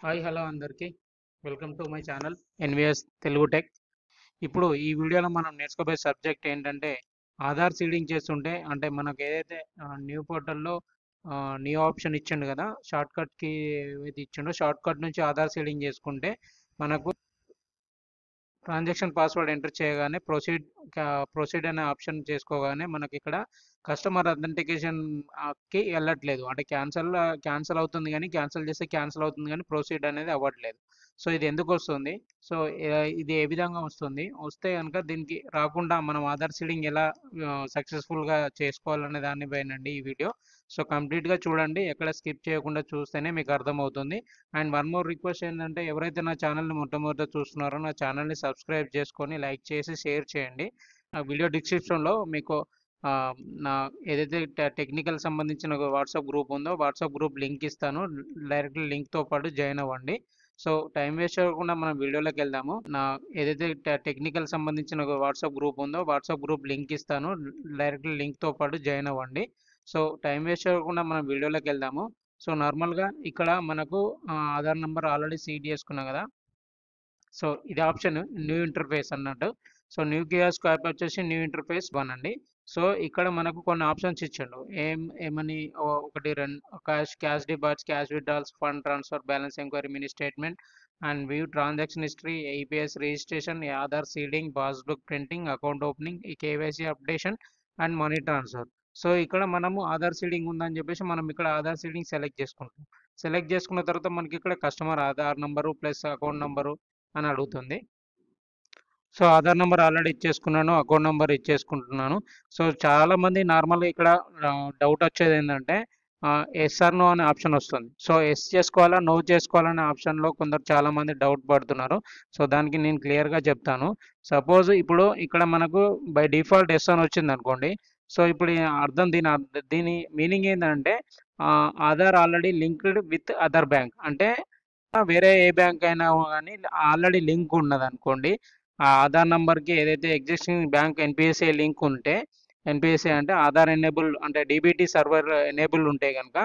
Hi hello అందరికీ welcome to my channel NVS Telugu tech. ఇప్పుడు ఈ వీడియోలో మనం నేర్చుకోబోయే సబ్జెక్ట్ ఏంటంటే ఆధార్ సీడింగ్ చేస్తుంటే అంటే మనకు ఏదైతే న్యూ పోర్టల్లో న్యూ ఆప్షన్ ఇచ్చిండు కదా, షార్ట్ కట్కి ఏదైతే ఇచ్చిండో షార్ట్ కట్ నుంచి ఆధార్ సీడింగ్ చేసుకుంటే మనకు ట్రాన్సాక్షన్ పాస్వర్డ్ ఎంటర్ చేయగానే ప్రొసీడ్ అనే ఆప్షన్ చేసుకోగానే మనకి ఇక్కడ కస్టమర్ అథెంటికేషన్ కి వెళ్ళట్లేదు, అంటే క్యాన్సల్ అవుతుంది కానీ క్యాన్సల్ చేస్తే క్యాన్సల్ అవుతుంది కానీ ప్రొసీడ్ అనేది అవ్వట్లేదు. సో ఇది ఎందుకు వస్తుంది? సో ఇది ఏ విధంగా వస్తే కనుక దీనికి రాకుండా మనం ఆధార్ సీడింగ్ ఎలా సక్సెస్ఫుల్గా చేసుకోవాలనే దానిపైనండి ఈ వీడియో. సో కంప్లీట్గా చూడండి, ఎక్కడ స్కిప్ చేయకుండా చూస్తేనే మీకు అర్థమవుతుంది. అండ్ వన్ మోర్ రిక్వెస్ట్ ఏంటంటే, ఎవరైతే నా ఛానల్ని మొట్టమొదట చూస్తున్నారో నా ఛానల్ని సబ్స్క్రైబ్ చేసుకొని లైక్ చేసి షేర్ చేయండి. ఆ వీడియో డిస్క్రిప్షన్లో మీకు ఆ, నా ఏదైతే టెక్నికల్ సంబంధించిన వాట్సాప్ గ్రూప్ ఉందో వాట్సాప్ గ్రూప్ లింక్ ఇస్తాను, డైరెక్ట్ లింక్తో పాటు జాయిన్ అవ్వండి. సో టైం వేస్ట్ చేయకుండా మనం వీడియోలోకి వెళ్దాము. నా ఏదైతే టెక్నికల్ సంబంధించిన వాట్సాప్ గ్రూప్ ఉందో వాట్సాప్ గ్రూప్ లింక్ ఇస్తాను, డైరెక్ట్ లింక్తో పాటు జాయిన్ అవ్వండి. సో టైం వేస్ట్ చేయకుండా మనం వీడియోలోకి వెళ్దాము. సో నార్మల్గా ఇక్కడ మనకు ఆధార్ నెంబర్ ఆల్రెడీ సీడ్ చేసుకున్నాం కదా. సో ఇది ఆప్షన్ న్యూ ఇంటర్ఫేస్ అన్నట్టు. సో న్యూ కియాస్క్ యాప్ వచ్చేసి న్యూ ఇంటర్ఫేస్ 1 అండి. సో ఇక్కడ మనకు కొన్ని ఆప్షన్స్ ఇచ్చిండు. ఏమని ఒకటి రెండు cash deposit, cash withdrawals, fund transfer, balance enquiry, mini statement and view transaction history, APS registration, Aadhaar seeding, passbook printing, account opening, e KYC updation and money transfer. So ఇక్కడ మనము ఆధార్ సీడింగ్ ఉందని చెప్పేసి మనం ఇక్కడ ఆధార్ సీడింగ్ సెలెక్ట్ చేసుకుంటాం. Select చేసుకున్న తర్వాత మనకి ఇక్కడ customer Aadhaar number plus account number అని అడుగుతుంది. సో ఆధార్ నెంబర్ ఆల్రెడీ ఇచ్చేసుకున్నాను, అకౌంట్ నెంబర్ ఇచ్చేసుకుంటున్నాను. సో చాలామంది నార్మల్గా ఇక్కడ డౌట్ వచ్చేది ఏంటంటే ఎస్ ఆర్ నో అనే ఆప్షన్ వస్తుంది. సో ఎస్ చేసుకోవాలా నో చేసుకోవాలనే ఆప్షన్లో కొందరు చాలామంది డౌట్ పడుతున్నారు. సో దానికి నేను క్లియర్గా చెప్తాను. సపోజ్ ఇప్పుడు ఇక్కడ మనకు బై డిఫాల్ట్ ఎస్ అని వచ్చింది అనుకోండి. సో ఇప్పుడు దీని మీనింగ్ ఏంటంటే Aadhaar already linked with other bank, అంటే వేరే ఏ బ్యాంక్ అయినా కానీ ఆల్రెడీ లింక్ ఉన్నది అనుకోండి. ఆ ఆధార్ నంబర్కి ఏదైతే ఎగ్జిస్టింగ్ బ్యాంక్ ఎన్పిఎస్ఏ లింక్ ఉంటే, ఎన్పిఎస్ఏ అంటే ఆధార్ ఎనేబుల్ అంటే డిబిటీ సర్వర్ ఎనేబుల్ ఉంటే కనుక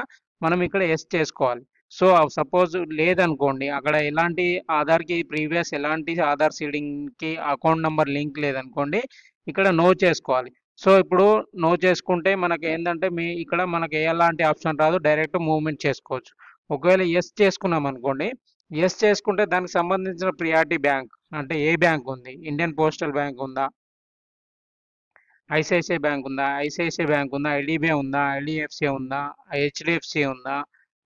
మనం ఇక్కడ ఎస్ చేసుకోవాలి. సో సపోజ్ లేదనుకోండి, అక్కడ ఎలాంటి ఆధార్కి ప్రీవియస్ ఎలాంటి ఆధార్ సీడింగ్కి అకౌంట్ నెంబర్ లింక్ లేదనుకోండి, ఇక్కడ నో చేసుకోవాలి. సో ఇప్పుడు నో చేసుకుంటే మనకి ఏంటంటే ఇక్కడ మనకి ఎలాంటి ఆప్షన్ రాదు, డైరెక్ట్ మూవ్మెంట్ చేసుకోవచ్చు. ఒకవేళ ఎస్ చేసుకున్నాం అనుకోండి, ఎస్ చేసుకుంటే దానికి సంబంధించిన ప్రియారిటీ బ్యాంక్ అంటే ఏ బ్యాంక్ ఉంది, ఇండియన్ పోస్టల్ బ్యాంక్ ఉందా, ఐసిఐసిఐ బ్యాంక్ ఉందా, ఐసిఐసిఐ బ్యాంక్ ఉందా, ఐడిబిఐ ఉందా, ఐడిఎఫ్సి ఉందా, హెచ్డిఎఫ్సి ఉందా,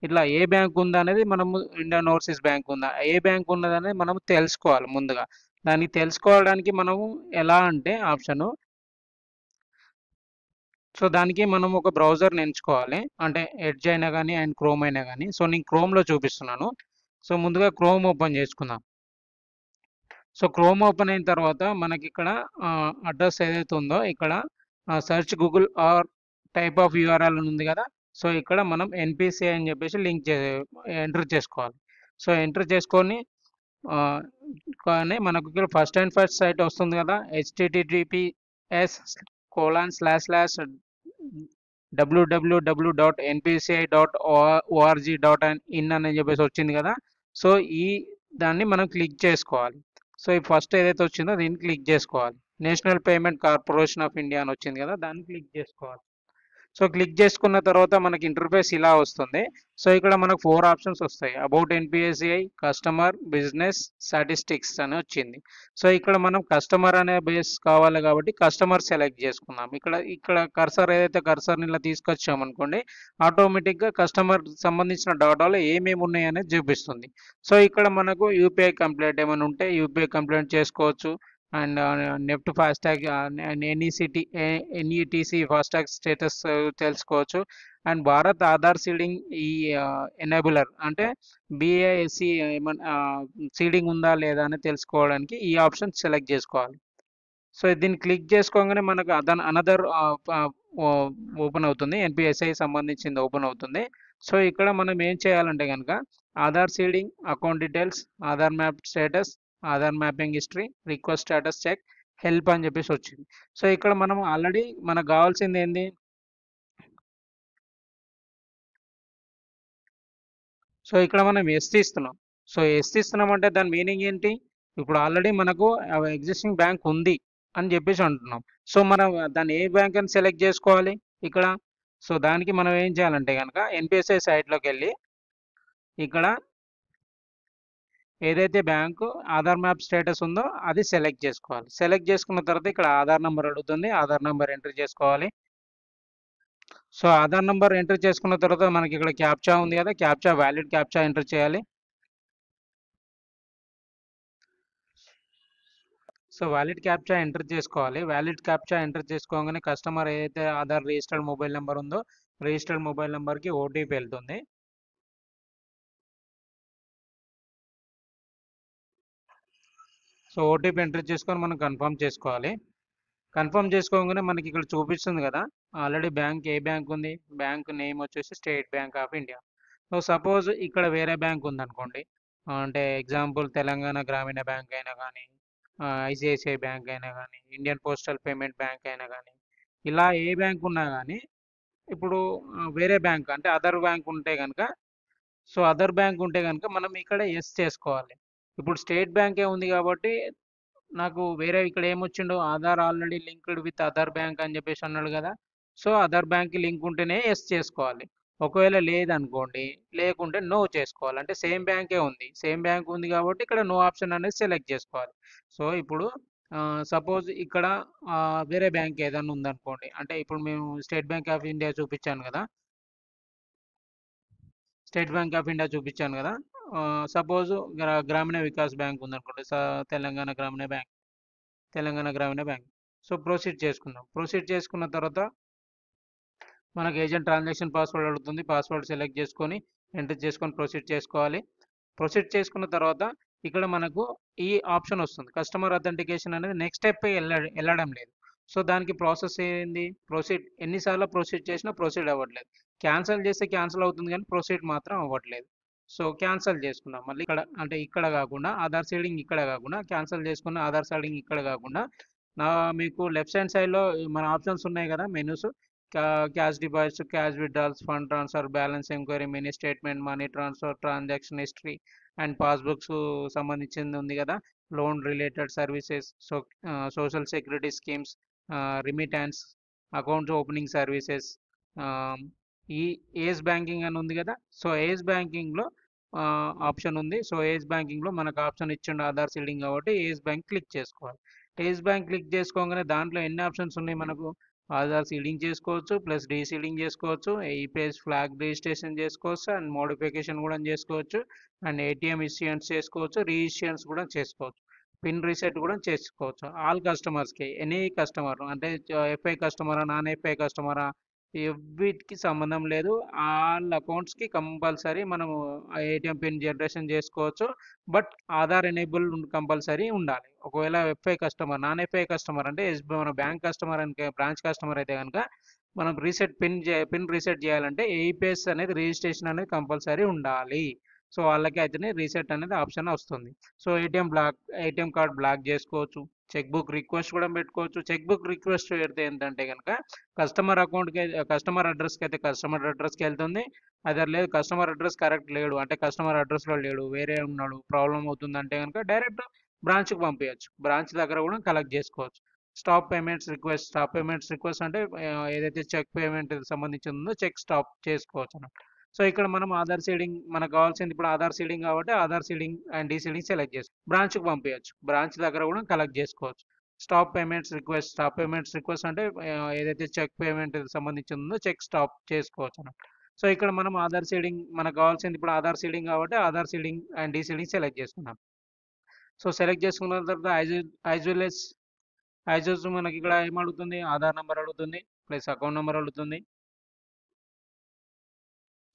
ఇట్లా ఏ బ్యాంక్ ఉందా అనేది మనము, ఇండియన్ ఓవర్సీస్ బ్యాంక్ ఉందా, ఏ బ్యాంక్ ఉన్నది అనేది మనం తెలుసుకోవాలి ముందుగా. దాన్ని తెలుసుకోవడానికి మనము ఎలా అంటే ఆప్షను, సో దానికి మనం ఒక బ్రౌజర్ని ఎంచుకోవాలి, అంటే ఎడ్జ్ అయినా కానీ అండ్ క్రోమ్ అయినా కానీ. సో నేను క్రోమ్లో చూపిస్తున్నాను. సో ముందుగా క్రోమ్ ఓపెన్ చేసుకుందాం. సో క్రోమ్ ఓపెన్ అయిన తర్వాత మనకి ఇక్కడ అడ్రస్ ఏదైతే ఉందో ఇక్కడ search Google or type of URL ఉంది కదా. సో ఇక్కడ మనం ఎన్పిసిఐ అని చెప్పేసి ఎంటర్ చేసుకోవాలి. సో ఎంటర్ చేసుకొని కానీ మనకు ఇక్కడ ఫస్ట్ అండ్ ఫస్ట్ సైట్ వస్తుంది కదా, https://www.npci.org.in అని చెప్పేసి వచ్చింది కదా. సో దాన్ని మనం క్లిక్ చేసుకోవాలి. సో ఈ ఫస్ట్ ఏదైతే వచ్చిందో దీన్ని క్లిక్ చేసుకోవాలి. National payment corporation of India అని వచ్చింది కదా, దాన్ని క్లిక్ చేసుకోవాలి. సో క్లిక్ చేసుకున్న తర్వాత మనకి ఇంటర్ఫేస్ ఇలా వస్తుంది. సో ఇక్కడ మనకు 4 ఆప్షన్స్ వస్తాయి. అబౌట్ ఎన్పిఎస్సిఐ, కస్టమర్, బిజినెస్, స్టాటిస్టిక్స్ అని వచ్చింది. సో ఇక్కడ మనం కస్టమర్ అనే బేస్ కావాలి కాబట్టి కస్టమర్ సెలెక్ట్ చేసుకుందాం. ఇక్కడ కర్సర్ ఏదైతే కర్సర్ని ఇలా తీసుకొచ్చామనుకోండి, ఆటోమేటిక్గా కస్టమర్ సంబంధించిన డాటాలో ఏమేమి ఉన్నాయి అనేది చూపిస్తుంది. సో ఇక్కడ మనకు యూపీఐ కంప్లైంట్ ఏమైనా ఉంటే యూపీఐ కంప్లైంట్ చేసుకోవచ్చు. And NEFT FASTag NETC FASTag status తెలుసుకోవచ్చు. అండ్ భారత్ ఆధార్ సీడింగ్ ఈ ఎనేబులర్ అంటే బిఏఎస్సి ఏమన్నా సీడింగ్ ఉందా లేదా అని తెలుసుకోవడానికి ఈ ఆప్షన్ సెలెక్ట్ చేసుకోవాలి. సో దీన్ని క్లిక్ చేసుకోగానే మనకు అనదర్ ఓపెన్ అవుతుంది, ఎన్పిఎస్ఐ సంబంధించింది ఓపెన్ అవుతుంది. సో ఇక్కడ మనం ఏం చేయాలంటే కనుక Aadhaar seeding, account details, Aadhaar map status, Aadhaar mapping history, request status check, help అని చెప్పేసి వచ్చింది. సో ఇక్కడ మనం ఆల్రెడీ మనకు కావాల్సింది ఏంది, సో ఇక్కడ మనం ఎస్ ఇస్తున్నాం. సో ఎస్ ఇస్తున్నామంటే దాని మీనింగ్ ఏంటి? ఇప్పుడు ఆల్రెడీ మనకు ఎగ్జిస్టింగ్ బ్యాంక్ ఉంది అని చెప్పేసి అంటున్నాం. సో మనం దాన్ని ఏ బ్యాంక్ అని సెలెక్ట్ చేసుకోవాలి ఇక్కడ. సో దానికి మనం ఏం చేయాలంటే కనుక ఎన్పిఎస్ఐ సైట్లోకి వెళ్ళి ఇక్కడ ఏదైతే బ్యాంకు ఆధార్ మ్యాప్ స్టేటస్ ఉందో అది సెలెక్ట్ చేసుకోవాలి. సెలెక్ట్ చేసుకున్న తర్వాత ఇక్కడ ఆధార్ నెంబర్ అడుగుతుంది, ఆధార్ నెంబర్ ఎంటర్ చేసుకోవాలి. సో ఆధార్ నెంబర్ ఎంటర్ చేసుకున్న తర్వాత మనకి ఇక్కడ క్యాప్చా ఉంది కదా, క్యాప్చా వ్యాలిడ్ క్యాప్చా ఎంటర్ చేయాలి. సో వ్యాలిడ్ క్యాప్చా ఎంటర్ చేసుకోవాలి. వ్యాలిడ్ క్యాప్చా ఎంటర్ చేసుకోగానే కస్టమర్ ఏదైతే ఆధార్ రిజిస్టర్డ్ మొబైల్ నెంబర్ ఉందో రిజిస్టర్డ్ మొబైల్ నెంబర్కి ఓటీపీ వెళ్తుంది. సో ఓటీపీ ఎంటర్ చేసుకొని మనం కన్ఫర్మ్ చేసుకోవాలి. కన్ఫర్మ్ చేసుకోగానే మనకి ఇక్కడ చూపిస్తుంది కదా ఆల్రెడీ బ్యాంక్ ఏ బ్యాంక్ ఉంది, బ్యాంక్ నేమ్ వచ్చేసి state bank of India. So suppose ఇక్కడ వేరే బ్యాంక్ ఉందనుకోండి, అంటే ఎగ్జాంపుల్ తెలంగాణ గ్రామీణ బ్యాంక్ అయినా కానీ, ఐసిఐసిఐ బ్యాంక్ అయినా కానీ, ఇండియన్ పోస్టల్ పేమెంట్ బ్యాంక్ అయినా కానీ, ఇలా ఏ బ్యాంక్ ఉన్నా కానీ ఇప్పుడు వేరే బ్యాంక్ అంటే అదర్ బ్యాంక్ ఉంటే కనుక, సో అదర్ బ్యాంక్ ఉంటే కనుక మనం ఇక్కడ ఎస్ చేసుకోవాలి. ఇప్పుడు స్టేట్ బ్యాంకే ఉంది కాబట్టి నాకు వేరే ఇక్కడ ఏమొచ్చిండు Aadhaar already linked with other bank అని చెప్పేసి అన్నాడు కదా. సో అదర్ బ్యాంక్ లింక్ ఉంటేనే ఎస్ చేసుకోవాలి. ఒకవేళ లేదనుకోండి, లేకుంటే నో చేసుకోవాలి. అంటే సేమ్ బ్యాంకే ఉంది, సేమ్ బ్యాంక్ ఉంది కాబట్టి ఇక్కడ నో ఆప్షన్ అనేది సెలెక్ట్ చేసుకోవాలి. సో ఇప్పుడు సపోజ్ ఇక్కడ వేరే బ్యాంక్ ఏదైనా ఉందనుకోండి, అంటే ఇప్పుడు మేము స్టేట్ బ్యాంక్ ఆఫ్ ఇండియా చూపించాను కదా, స్టేట్ బ్యాంక్ ఆఫ్ ఇండియా చూపించాను కదా. సపోజ్ గ్రామీణ వికాస్ బ్యాంక్ ఉందనుకోండి, తెలంగాణ గ్రామీణ బ్యాంక్, తెలంగాణ గ్రామీణ బ్యాంక్. సో ప్రొసీడ్ చేసుకుందాం. ప్రొసీడ్ చేసుకున్న తర్వాత మనకు ఏజెంట్ ట్రాన్సాక్షన్ పాస్వర్డ్ అడుగుతుంది, పాస్వర్డ్ సెలెక్ట్ చేసుకొని ఎంటర్ చేసుకొని ప్రొసీడ్ చేసుకోవాలి. ప్రొసీడ్ చేసుకున్న తర్వాత ఇక్కడ మనకు ఈ ఆప్షన్ వస్తుంది, కస్టమర్ అథెంటికేషన్ అనేది నెక్స్ట్ స్టెప్ వెళ్ళడం లేదు. సో దానికి ప్రాసెస్ ఏంది, ప్రొసీడ్ ఎన్నిసార్లు ప్రొసీడ్ చేసినా ప్రొసీడ్ అవ్వట్లేదు. క్యాన్సిల్ చేస్తే క్యాన్సిల్ అవుతుంది కానీ ప్రొసీడ్ మాత్రం అవ్వట్లేదు. సో క్యాన్సిల్ చేసుకుందాం. మళ్ళీ ఇక్కడ అంటే ఇక్కడ కాకుండా ఆధార్ సీడింగ్ ఇక్కడ కాకుండా క్యాన్సిల్ చేసుకున్న ఆధార్ సీడింగ్ ఇక్కడ కాకుండా మీకు లెఫ్ట్ హ్యాండ్ సైడ్లో మన ఆప్షన్స్ ఉన్నాయి కదా menus, cash deposits, cash withdrawals, fund transfer, balance enquiry, mini statement, money transfer, transaction history and passbooks సంబంధించింది ఉంది కదా, loan related services, social security schemes, remittance, accounts opening services, ఈ ఏజ్ బ్యాంకింగ్ అని ఉంది కదా. సో ఏజ్ బ్యాంకింగ్లో option ఉంది. So age బ్యాంకింగ్లో మనకు ఆప్షన్ ఇచ్చిండు ఆధార్ సీడింగ్ కాబట్టి ఏజ్ బ్యాంక్ క్లిక్ చేసుకోవాలి. ఏజ్ బ్యాంక్ క్లిక్ చేసుకోగానే దాంట్లో ఎన్ని ఆప్షన్స్ ఉన్నాయి మనకు, ఆధార్ సీడింగ్ చేసుకోవచ్చు, ప్లస్ డీసీడింగ్ చేసుకోవచ్చు, ఈపీఎస్ ఫ్లాగ్ రిజిస్ట్రేషన్ చేసుకోవచ్చు, అండ్ మోడిఫికేషన్ కూడా చేసుకోవచ్చు, అండ్ ఏటీఎం ఇష్యూన్స్ చేసుకోవచ్చు, రీఇష్యూన్స్ కూడా చేసుకోవచ్చు, పిన్ రీసెట్ కూడా చేసుకోవచ్చు. ఆల్ కస్టమర్స్కి, ఎనీ కస్టమర్ అంటే ఎఫ్ఐ కస్టమరా నాన్ ఎఫ్ఐ కస్టమరా వీటికి సంబంధం లేదు. ఆల్ అకౌంట్స్కి కంపల్సరీ మనము ఏటీఎం పిన్ జనరేషన్ చేసుకోవచ్చు. బట్ ఆధార్ ఎనేబుల్ కంపల్సరీ ఉండాలి. ఒకవేళ FI customer, non FI customer అంటే మన బ్యాంక్ కస్టమర్ అని బ్రాంచ్ కస్టమర్ అయితే కనుక మనం పిన్ రీసెట్ చేయాలంటే ఏఈపీఎస్ అనేది రిజిస్ట్రేషన్ అనేది కంపల్సరీ ఉండాలి. సో వాళ్ళకి అయితేనే రీసెట్ అనేది ఆప్షన్ వస్తుంది. సో ఏటీఎం కార్డ్ బ్లాక్ చేసుకోవచ్చు, చెక్ బుక్ రిక్వెస్ట్ కూడా పెట్టుకోవచ్చు. చెక్ బుక్ రిక్వెస్ట్ పెడితే ఏంటంటే కనుక కస్టమర్ అకౌంట్కి, కస్టమర్ అడ్రస్కి అయితే కస్టమర్ అడ్రస్కి వెళ్తుంది. అదర్ లేదు కస్టమర్ అడ్రస్ కరెక్ట్ లేడు అంటే కస్టమర్ అడ్రస్లో లేడు వేరే ఉన్నాడు ప్రాబ్లం అవుతుంది అంటే కనుక డైరెక్ట్ బ్రాంచ్కి పంపించచ్చు, బ్రాంచ్ దగ్గర కూడా కలెక్ట్ చేసుకోవచ్చు. స్టాప్ పేమెంట్స్ రిక్వెస్ట్ అంటే ఏదైతే చెక్ పేమెంట్ సంబంధించి ఉందో చెక్ స్టాప్ చేసుకోవచ్చు అన్నమాట. సో ఇక్కడ మనం ఆధార్ సీడింగ్ మనకు కావాల్సింది ఇప్పుడు ఆధార్ సీడింగ్ కాబట్టి Aadhaar seeding and deseeding select చేసి బ్రాంచ్కి పంపించచ్చు, బ్రాంచ్ దగ్గర కూడా కలెక్ట్ చేసుకోవచ్చు. స్టాప్ పేమెంట్స్ రిక్వెస్ట్ అంటే ఏదైతే చెక్ పేమెంట్ సంబంధించి ఉందో చెక్ స్టాప్ చేసుకోవచ్చు అన్నమాట. సో ఇక్కడ మనం ఆధార్ సీడింగ్ మనకు కావాల్సింది ఇప్పుడు ఆధార్ సీడింగ్ కాబట్టి Aadhaar seeding and deseeding select చేసుకున్నాం. సో సెలెక్ట్ చేసుకున్న తర్వాత యాజ్ యూజ్ మనకి ఇక్కడ ఏం అడుగుతుంది, ఆధార్ నెంబర్ అడుగుతుంది, ప్లస్ అకౌంట్ నెంబర్ అడుగుతుంది.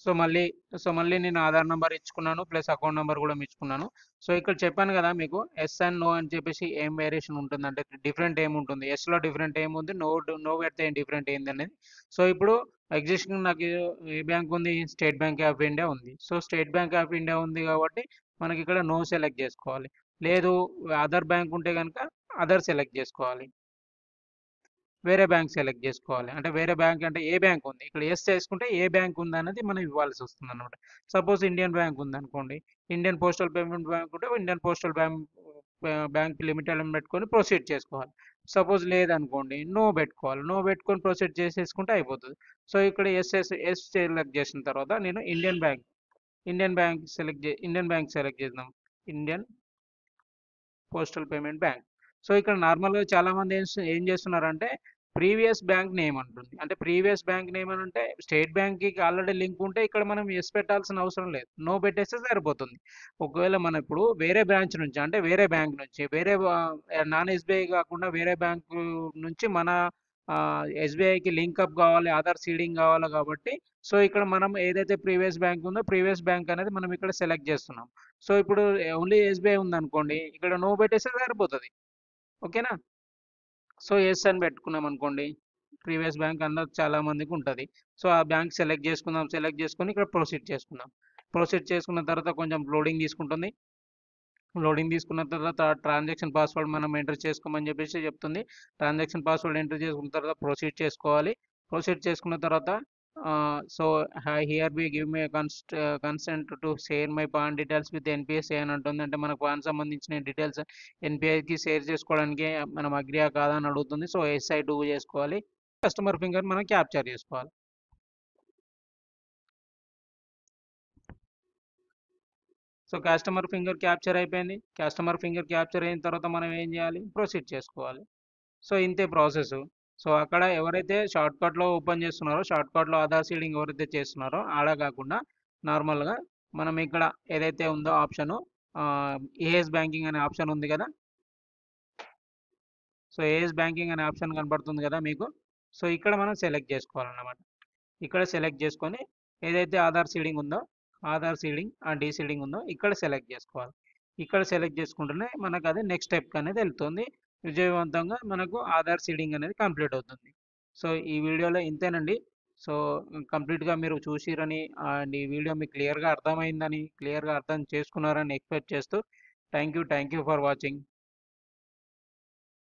సో మళ్ళీ నేను ఆధార్ నెంబర్ ఇచ్చుకున్నాను, ప్లస్ అకౌంట్ నెంబర్ కూడా ఇచ్చుకున్నాను. సో ఇక్కడ చెప్పాను కదా మీకు ఎస్ అండ్ నో అని చెప్పేసి ఏం వేరియేషన్ ఉంటుంది అంటే డిఫరెంట్ ఏముంటుంది, ఎస్లో డిఫరెంట్ ఏముంది, నో పెడితే ఏం డిఫరెంట్ ఏంది అనేది. సో ఇప్పుడు ఎగ్జిస్టింగ్ నాకు ఏ బ్యాంక్ ఉంది, స్టేట్ బ్యాంక్ ఆఫ్ ఇండియా ఉంది. So state bank of India ఉంది కాబట్టి మనకి ఇక్కడ నో సెలెక్ట్ చేసుకోవాలి. లేదు అదర్ బ్యాంక్ ఉంటే కనుక అదర్ సెలెక్ట్ చేసుకోవాలి. వేరే బ్యాంక్ సెలెక్ట్ చేసుకోవాలి. అంటే వేరే బ్యాంక్ అంటే ఏ బ్యాంక్ ఉంది, ఇక్కడ ఎస్ చేసుకుంటే ఏ బ్యాంక్ ఉంది అనేది మనం ఇవ్వాల్సి వస్తుంది అనమాట. సపోజ్ ఇండియన్ బ్యాంక్ ఉంది అనుకోండి, ఇండియన్ పోస్టల్ పేమెంట్ బ్యాంక్ ఉంటే ఇండియన్ పోస్టల్ బ్యాంక్ లిమిటెడ్ అని పెట్టుకొని ప్రొసీడ్ చేసుకోవాలి. సపోజ్ లేదనుకోండి నో పెట్టుకోవాలి, నో పెట్టుకొని ప్రొసీడ్ చేసేసుకుంటే అయిపోతుంది. సో ఇక్కడ ఎస్ సెలెక్ట్ చేసిన తర్వాత నేను ఇండియన్ బ్యాంక్ సెలెక్ట్ చేద్దాం, Indian postal payment bank. So ఇక్కడ నార్మల్గా చాలా మంది ఏం చేస్తున్నారంటే ప్రీవియస్ బ్యాంక్ నేమ్ అంటుంది. అంటే ప్రీవియస్ బ్యాంక్ నేమ్ అని అంటే స్టేట్ బ్యాంక్కి ఆల్రెడీ లింక్ ఉంటే ఇక్కడ మనం ఎస్ పెట్టాల్సిన అవసరం లేదు, నో పెట్టేస్తే సరిపోతుంది. ఒకవేళ మనం ఇప్పుడు వేరే బ్రాంచ్ నుంచి అంటే వేరే బ్యాంక్ నుంచి వేరే నాన్ ఎస్బీఐ కాకుండా వేరే బ్యాంక్ నుంచి మన ఎస్బీఐకి లింకప్ కావాలి, ఆధార్ సీడింగ్ కావాలి కాబట్టి సో ఇక్కడ మనం ఏదైతే ప్రీవియస్ బ్యాంక్ ఉందో ప్రీవియస్ బ్యాంక్ అనేది మనం ఇక్కడ సెలెక్ట్ చేస్తున్నాం. సో ఇప్పుడు ఓన్లీ ఎస్బీఐ ఉందనుకోండి, ఇక్కడ నో పెట్టేస్తే సరిపోతుంది. ఓకేనా? సో ఎస్ అని పెట్టుకున్నాం అనుకోండి, ప్రీవియస్ బ్యాంక్ అన్నది చాలా మందికి ఉంటుంది. సో ఆ బ్యాంక్ సెలెక్ట్ చేసుకుందాం, సెలెక్ట్ చేసుకొని ఇక్కడ ప్రొసీడ్ చేసుకుందాం. ప్రొసీడ్ చేసుకున్న తర్వాత కొంచెం లోడింగ్ తీసుకుంటుంది. లోడింగ్ తీసుకున్న తర్వాత ట్రాన్సాక్షన్ పాస్వర్డ్ మనం ఎంటర్ చేసుకోమని చెప్పేసి చెప్తుంది. ట్రాన్సాక్షన్ పాస్వర్డ్ ఎంటర్ చేసుకున్న తర్వాత ప్రొసీడ్ చేసుకోవాలి. ప్రొసీడ్ చేసుకున్న తర్వాత so here be give me consent to share my PAN details with NPSA అని అంటుంది. అంటే మనకు పాన్ సంబంధించిన డీటెయిల్స్ ఎన్పిఐకి షేర్ చేసుకోవడానికి మనం అగ్రియా కాదా అని అడుగుతుంది. సో ఎస్ఐ డూ చేసుకోవాలి. కస్టమర్ ఫింగర్ మనం క్యాప్చర్ చేసుకోవాలి. సో కస్టమర్ ఫింగర్ క్యాప్చర్ అయిపోయింది. కస్టమర్ ఫింగర్ క్యాప్చర్ అయిన తర్వాత మనం ఏం చేయాలి, ప్రొసీడ్ చేసుకోవాలి. సో ఇంతే ప్రాసెస్. సో అక్కడ ఎవరైతే షార్ట్కట్లో ఓపెన్ చేస్తున్నారో, షార్ట్కట్లో ఆధార్ సీడింగ్ ఎవరైతే చేస్తున్నారో ఆడ కాకుండా నార్మల్గా మనం ఇక్కడ ఏదైతే ఉందో ఆప్షను ఏఎస్ బ్యాంకింగ్ అనే ఆప్షన్ ఉంది కదా. సో ఏఎస్ బ్యాంకింగ్ అనే ఆప్షన్ కనబడుతుంది కదా మీకు. సో ఇక్కడ మనం సెలెక్ట్ చేసుకోవాలన్నమాట. ఇక్కడ సెలెక్ట్ చేసుకొని ఏదైతే ఆధార్ సీడింగ్ ఉందో ఆధార్ సీడింగ్ డీసీడింగ్ ఉందో ఇక్కడ సెలెక్ట్ చేసుకోవాలి. ఇక్కడ సెలెక్ట్ చేసుకుంటేనే మనకు అది నెక్స్ట్ స్టెప్ అనేది వెళ్తుంది. విజయవంతంగా మనకు ఆధార్ సీడింగ్ అనేది కంప్లీట్ అవుతుంది. సో ఈ వీడియోలో ఇంతేనండి. సో కంప్లీట్గా మీరు చూసిరని అండ్ ఈ వీడియో మీకు క్లియర్గా అర్థమైందని, క్లియర్గా అర్థం చేసుకున్నారని ఎక్స్పెక్ట్ చేస్తూ థ్యాంక్ యూ ఫర్ వాచింగ్.